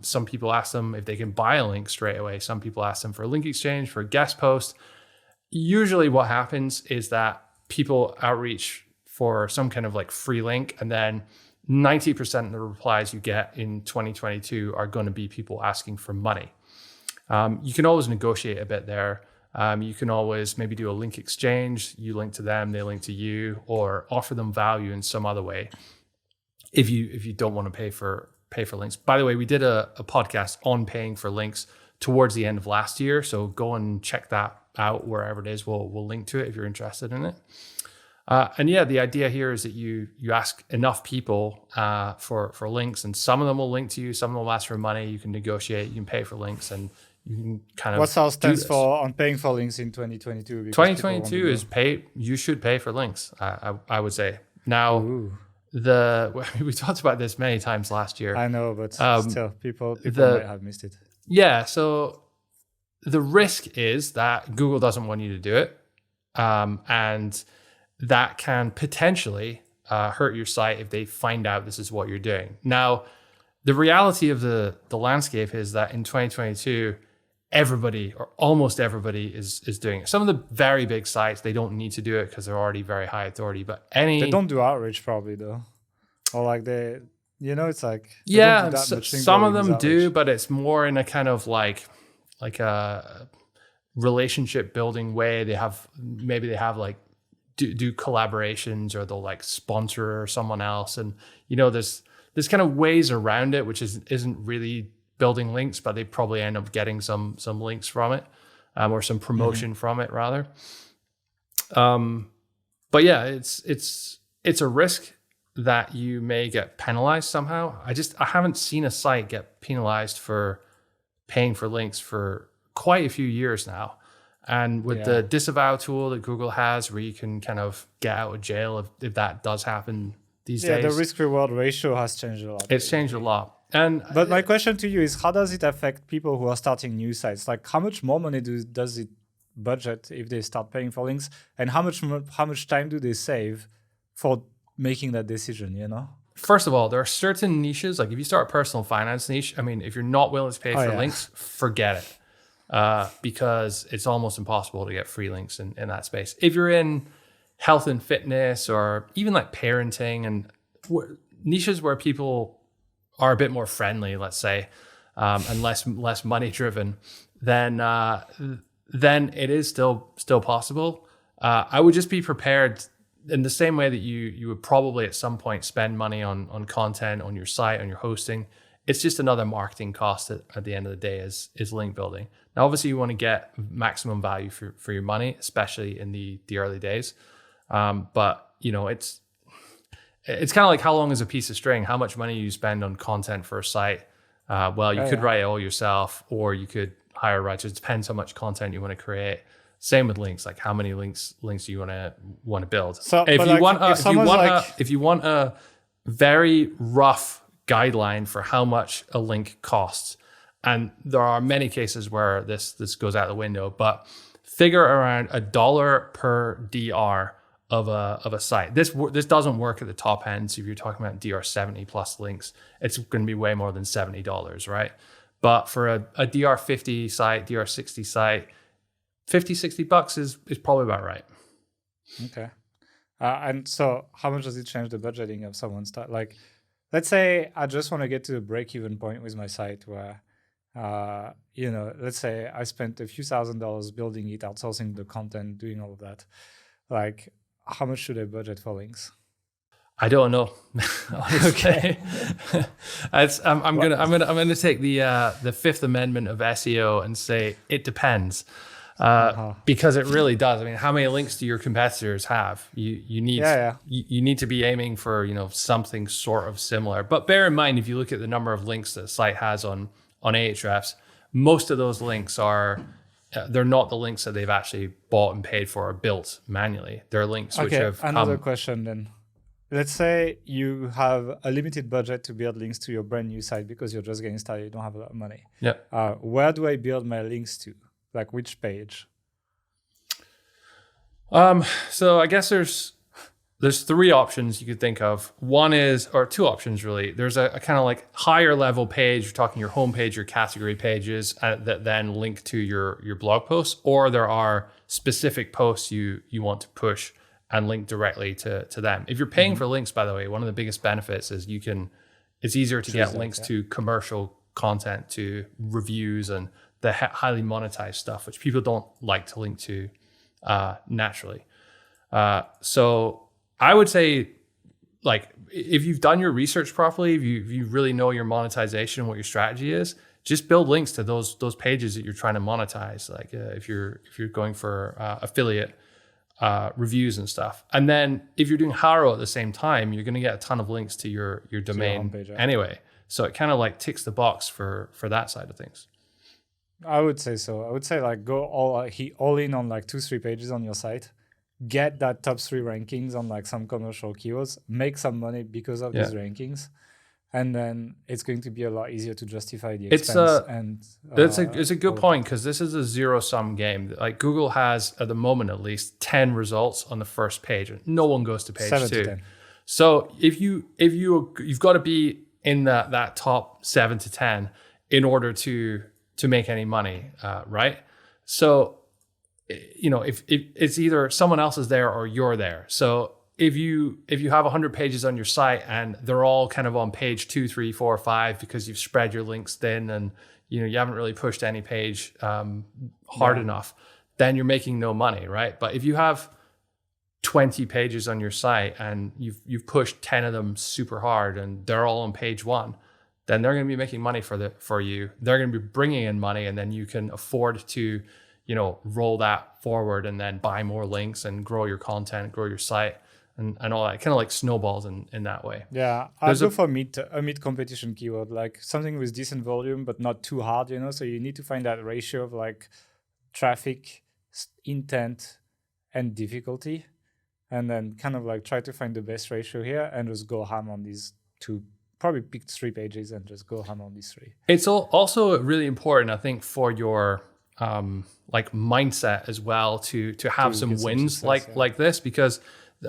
[SPEAKER 2] some people ask them if they can buy a link straight away. Some people ask them for a link exchange, for a guest post. Usually what happens is that people outreach for some kind of like free link, and then 90% of the replies you get in 2022 are going to be people asking for money. You can always negotiate a bit there. You can always maybe do a link exchange. You link to them, they link to you, or offer them value in some other way if you don't want to pay for links. By the way, we did a podcast on paying for links towards the end of last year, so go and check that out wherever it is. We'll link to it if you're interested in it. And yeah, the idea here is that you ask enough people for links, and some of them will link to you, some of them will ask for money. You can negotiate, you can pay for links, and you can kind of.
[SPEAKER 1] What's our stance on paying for links in 2022?
[SPEAKER 2] 2022 is pay. You should pay for links. I would say now.
[SPEAKER 1] Ooh.
[SPEAKER 2] We talked about this many times last year.
[SPEAKER 1] I know, but still, people might have missed it.
[SPEAKER 2] Yeah, so the risk is that Google doesn't want you to do it, and that can potentially hurt your site if they find out this is what you're doing. Now, the reality of the landscape is that in 2022, everybody or almost everybody is doing it. Some of the very big sites, they don't need to do it because they're already very high authority, but they
[SPEAKER 1] don't do outreach probably though. Or like it's like,
[SPEAKER 2] yeah, some of them do, but it's more in a kind of like a relationship building way. They have like do collaborations, or they'll like sponsor someone else. And, there's kind of ways around it, which isn't really building links, but they probably end up getting some links from it, or some promotion from it rather. But yeah, it's a risk that you may get penalized somehow. I haven't seen a site get penalized for paying for links for quite a few years now. And with the disavow tool that Google has, where you can kind of get out of jail if that does happen these days.
[SPEAKER 1] Yeah, the risk-reward ratio has changed a lot.
[SPEAKER 2] It's changed a lot.
[SPEAKER 1] But my question to you is, how does it affect people who are starting new sites? Like, how much more money does it budget if they start paying for links? And how much time do they save for making that decision,
[SPEAKER 2] First of all, there are certain niches, like if you start a personal finance niche, if you're not willing to pay for links, forget it. Because it's almost impossible to get free links in that space. If you're in health and fitness, or even like parenting and niches where people are a bit more friendly, let's say, and less money driven, then it is still possible. I would just be prepared in the same way that you would probably at some point spend money on content on your site, on your hosting. It's just another marketing cost at the end of the day is link building. Now, obviously, you want to get maximum value for your money, especially in the early days. But it's kind of like, how long is a piece of string? How much money you spend on content for a site? You could write it all yourself, or you could hire writers. It depends how much content you want to create. Same with links. Like, how many links do you want to build? So if you want a very rough guideline for how much a link costs, and there are many cases where this goes out the window, but figure around $1 per DR of a site. This doesn't work at the top end. So if you're talking about DR 70 plus links, it's going to be way more than $70, right? But for a DR 50 site, DR 60 site, $50-$60 is probably about right.
[SPEAKER 1] Okay. And so how much does it change the budgeting of someone's start? Like, let's say I just want to get to a break-even point with my site where, let's say I spent a few $1,000s building it, outsourcing the content, doing all of that. Like, how much should I budget for links?
[SPEAKER 2] I don't know. Okay. I'm gonna take the Fifth Amendment of SEO and say it depends. because it really does. I mean, how many links do your competitors have? You need to be aiming for, you know, something sort of similar. But bear in mind, if you look at the number of links that a site has on Ahrefs, most of those links are they're not the links that they've actually bought and paid for or built manually. They're links which have
[SPEAKER 1] another question then. Let's say you have a limited budget to build links to your brand new site because you're just getting started, you don't have a lot of money.
[SPEAKER 2] Yeah.
[SPEAKER 1] Where do I build my links to? Like which page?
[SPEAKER 2] So I guess there's three options you could think of. One is, or two options really. There's a kind of like higher level page. You're talking your homepage, your category pages that then link to your blog posts, or there are specific posts you want to push and link directly to them. If you're paying for links, by the way, one of the biggest benefits is it's easier to get links to commercial content, to reviews and the highly monetized stuff, which people don't like to link to naturally. So I would say, like, if you've done your research properly, if you really know your monetization, what your strategy is, just build links to those pages that you're trying to monetize. Like if you're going for affiliate reviews and stuff. And then if you're doing HARO at the same time, you're going to get a ton of links to your domain homepage, anyway. So it kind of like ticks the box for that side of things.
[SPEAKER 1] I would say so. I would say like go all in on like 2-3 pages on your site. Get that top 3 rankings on like some commercial keywords. Make some money because of these rankings. And then it's going to be a lot easier to justify the expense.
[SPEAKER 2] It's a good point, because this is a zero-sum game. Like Google has, at the moment at least, 10 results on the first page. No one goes to page
[SPEAKER 1] 7
[SPEAKER 2] 2.
[SPEAKER 1] to 10.
[SPEAKER 2] So you've got to be in that top 7 to 10 in order to make any money, right? So, you know, if it's either someone else is there or you're there. So if you have 100 pages on your site and they're all kind of on page 2, 3, 4, 5 because you've spread your links thin and you haven't really pushed any page hard enough, then you're making no money, right? But if you have 20 pages on your site and you've pushed 10 of them super hard and they're all on page 1, then they're going to be making money for you. They're going to be bringing in money, and then you can afford to, roll that forward and then buy more links and grow your content, grow your site, and all that. Kind of like snowballs in that way.
[SPEAKER 1] Yeah, I'll go for a mid competition keyword, like something with decent volume but not too hard. So you need to find that ratio of like traffic, intent, and difficulty, and then kind of like try to find the best ratio here and just go ham on these 2. Probably pick 3 pages and just go ham on these 3.
[SPEAKER 2] It's also really important, I think, for your like mindset as well to have some wins success, like this, because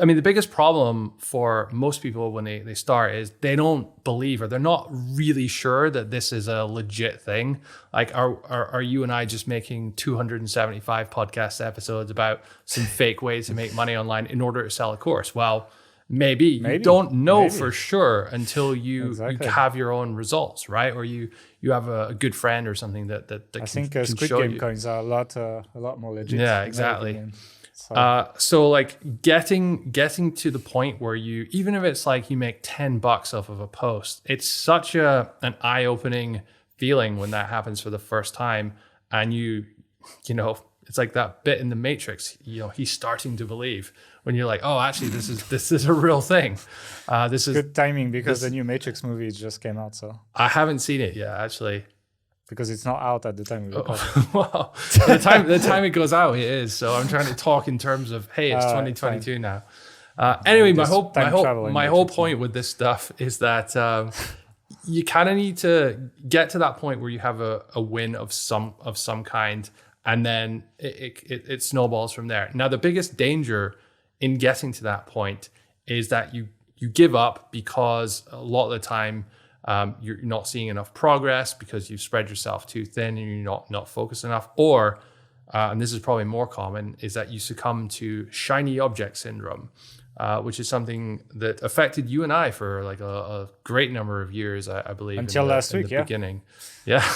[SPEAKER 2] I mean the biggest problem for most people when they start is they don't believe, or they're not really sure that this is a legit thing. Like are you and I just making 275 podcast episodes about some fake ways to make money online in order to sell a course? Well, Maybe. You don't know for sure until you have your own results, right? Or you have a good friend or something that I
[SPEAKER 1] think Squid Game coins are a lot more legit.
[SPEAKER 2] Yeah, exactly. So like getting to the point where you, even if it's like you make $10 off of a post, it's such an eye-opening feeling when that happens for the first time, and you know, it's like that bit in the Matrix, he's starting to believe, when you're like, oh, actually, this is a real thing. This is
[SPEAKER 1] good timing, because the new Matrix movie just came out. So
[SPEAKER 2] I haven't seen it yet, actually,
[SPEAKER 1] because it's not out at the time we record.
[SPEAKER 2] Well, the time it goes out, it is. So I'm trying to talk in terms of, hey, it's 2022 now. Anyway, my whole point with this stuff is that you kind of need to get to that point where you have a win of some kind, and then it snowballs from there. Now, the biggest danger in getting to that point is that you give up because a lot of the time you're not seeing enough progress because you've spread yourself too thin and you're not focused enough. Or, and this is probably more common, is that you succumb to shiny object syndrome, which is something that affected you and I for like a great number of years, I believe.
[SPEAKER 1] Until last week,
[SPEAKER 2] beginning. Yeah.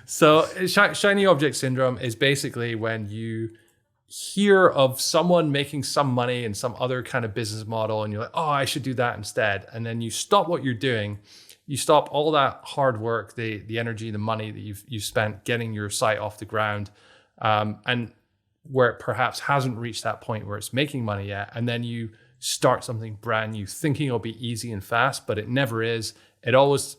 [SPEAKER 2] So shiny object syndrome is basically when you hear of someone making some money in some other kind of business model and you're like, oh, I should do that instead. And then you stop what you're doing, you stop all that hard work, the energy, the money that you've spent getting your site off the ground, and where it perhaps hasn't reached that point where it's making money yet, and then you start something brand new thinking it'll be easy and fast, but it never is.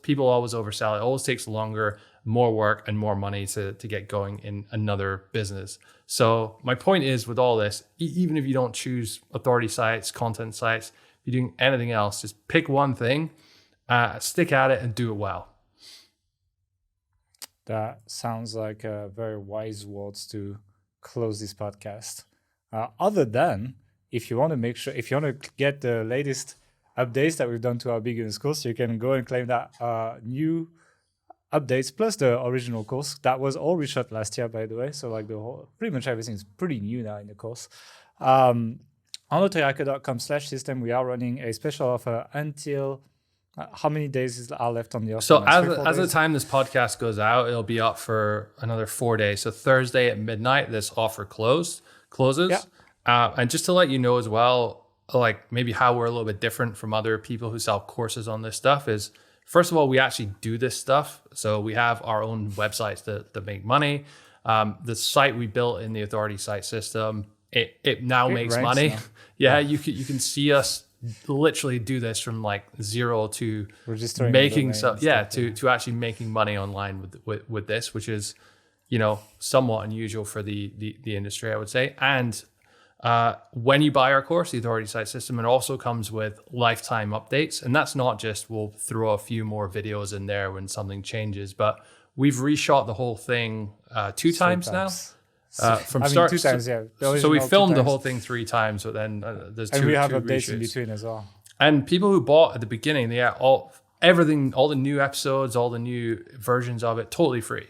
[SPEAKER 2] People always oversell. It always takes longer, more work, and more money to get going in another business. So my point is, with all this, even if you don't choose authority sites, content sites, if you're doing anything else, just pick one thing, stick at it, and do it well.
[SPEAKER 1] That sounds like very wise words to close this podcast. Other than, if you want to get the latest updates that we've done to our beginners course, you can go and claim that new updates plus the original course that was all reshot last year, by the way. So like pretty much everything is pretty new now in the course. On authorityhacker.com/system, we are running a special offer until how many days are left on the offer?
[SPEAKER 2] So as the time this podcast goes out, it'll be up for another 4 days. So Thursday at midnight, this offer closes.
[SPEAKER 1] Yeah.
[SPEAKER 2] And just to let you know as well, like maybe how we're a little bit different from other people who sell courses on this stuff is, first of all, we actually do this stuff. So we have our own websites that make money. The site we built in the authority site system, it now makes money. Now. Yeah, you can see us literally do this from like zero to
[SPEAKER 1] registering
[SPEAKER 2] making stuff. Yeah, to actually making money online with this, which is, somewhat unusual for the industry, I would say. And when you buy our course, the authority site system, it also comes with lifetime updates. And that's not just we'll throw a few more videos in there when something changes, but we've reshot the whole thing 2 times now. From start, 2 times, yeah. So we filmed the whole thing 3 times, but then there's 2
[SPEAKER 1] and we have updates
[SPEAKER 2] reshoots
[SPEAKER 1] in between as well.
[SPEAKER 2] And people who bought at the beginning, everything, all the new episodes, all the new versions of it, totally free.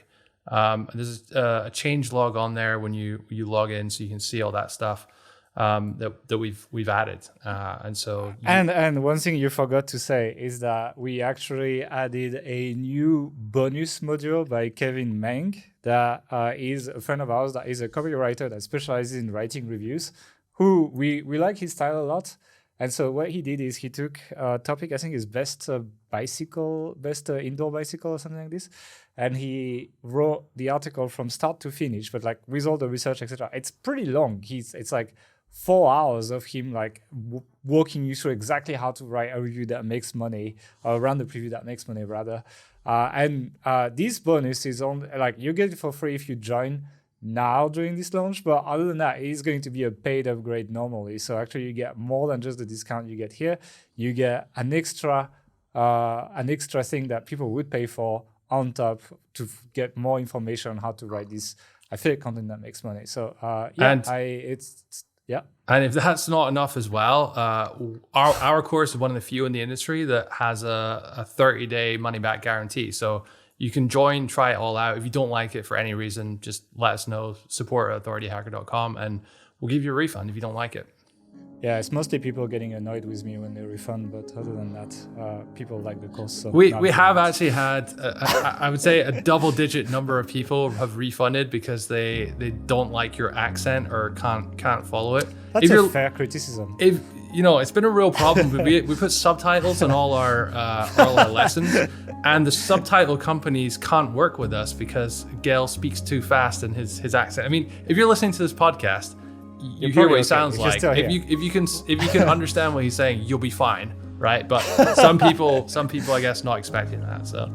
[SPEAKER 2] There's a change log on there when you log in, so you can see all that stuff that we've added. And
[SPEAKER 1] one thing you forgot to say is that we actually added a new bonus module by Kevin Meng that is a friend of ours that is a copywriter that specializes in writing reviews, who we like his style a lot. And so what he did is he took a topic, I think is best indoor bicycle or something like this. And he wrote the article from start to finish, but like with all the research, etc. It's pretty long. It's like 4 hours of him like walking you through exactly how to write a review that makes money, or run the preview that makes money rather. This bonus is on, like, you get it for free if you join now during this launch, but other than that, it is going to be a paid upgrade normally. So actually you get more than just the discount you get here. You get an extra thing that people would pay for on top to get more information on how to write this affiliate content that makes money. So
[SPEAKER 2] And if that's not enough as well, our course is one of the few in the industry that has a 30-day money-back guarantee. So you can join, try it all out. If you don't like it for any reason, just let us know, support@authorityhacker.com, and we'll give you a refund if you don't like it.
[SPEAKER 1] Yeah, it's mostly people getting annoyed with me when they refund, but other than that, people like the course. So
[SPEAKER 2] we have actually had, I would say, a double-digit number of people have refunded because they don't like your accent or can't follow it.
[SPEAKER 1] That's a fair criticism.
[SPEAKER 2] It's been a real problem. we put subtitles on all our lessons, and the subtitle companies can't work with us because Gail speaks too fast in his accent. I mean, if you're listening to this podcast, you hear what he sounds like. If you can understand what he's saying, you'll be fine, right? But some people, I guess, not expecting that. So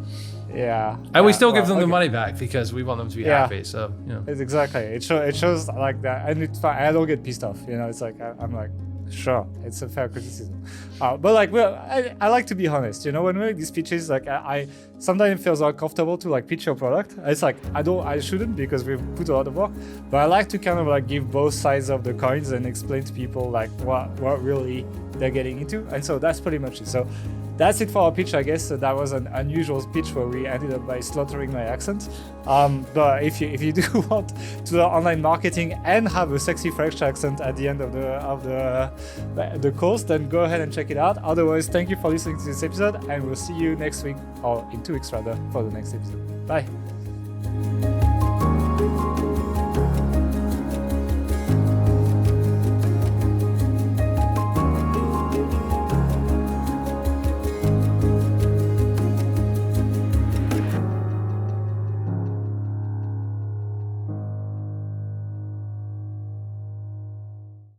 [SPEAKER 1] yeah,
[SPEAKER 2] and we still give them the money back because we want them to be happy. So
[SPEAKER 1] it's exactly. It shows like that, and it's fine. I don't get pissed off. It's like I'm like, sure, it's a fair criticism. But like, I like to be honest. When we make these pitches, like I sometimes it feels uncomfortable to like pitch your product. It's like I shouldn't because we've put a lot of work. But I like to kind of like give both sides of the coins and explain to people like what really they're getting into. And so that's pretty much it. So that's it for our pitch, I guess. So that was an unusual pitch where we ended up by slaughtering my accent. But if you do want to learn online marketing and have a sexy French accent at the end of the course, then go ahead and check it out. Otherwise, thank you for listening to this episode, and we'll see you next week, or in 2 weeks rather, for the next episode. Bye.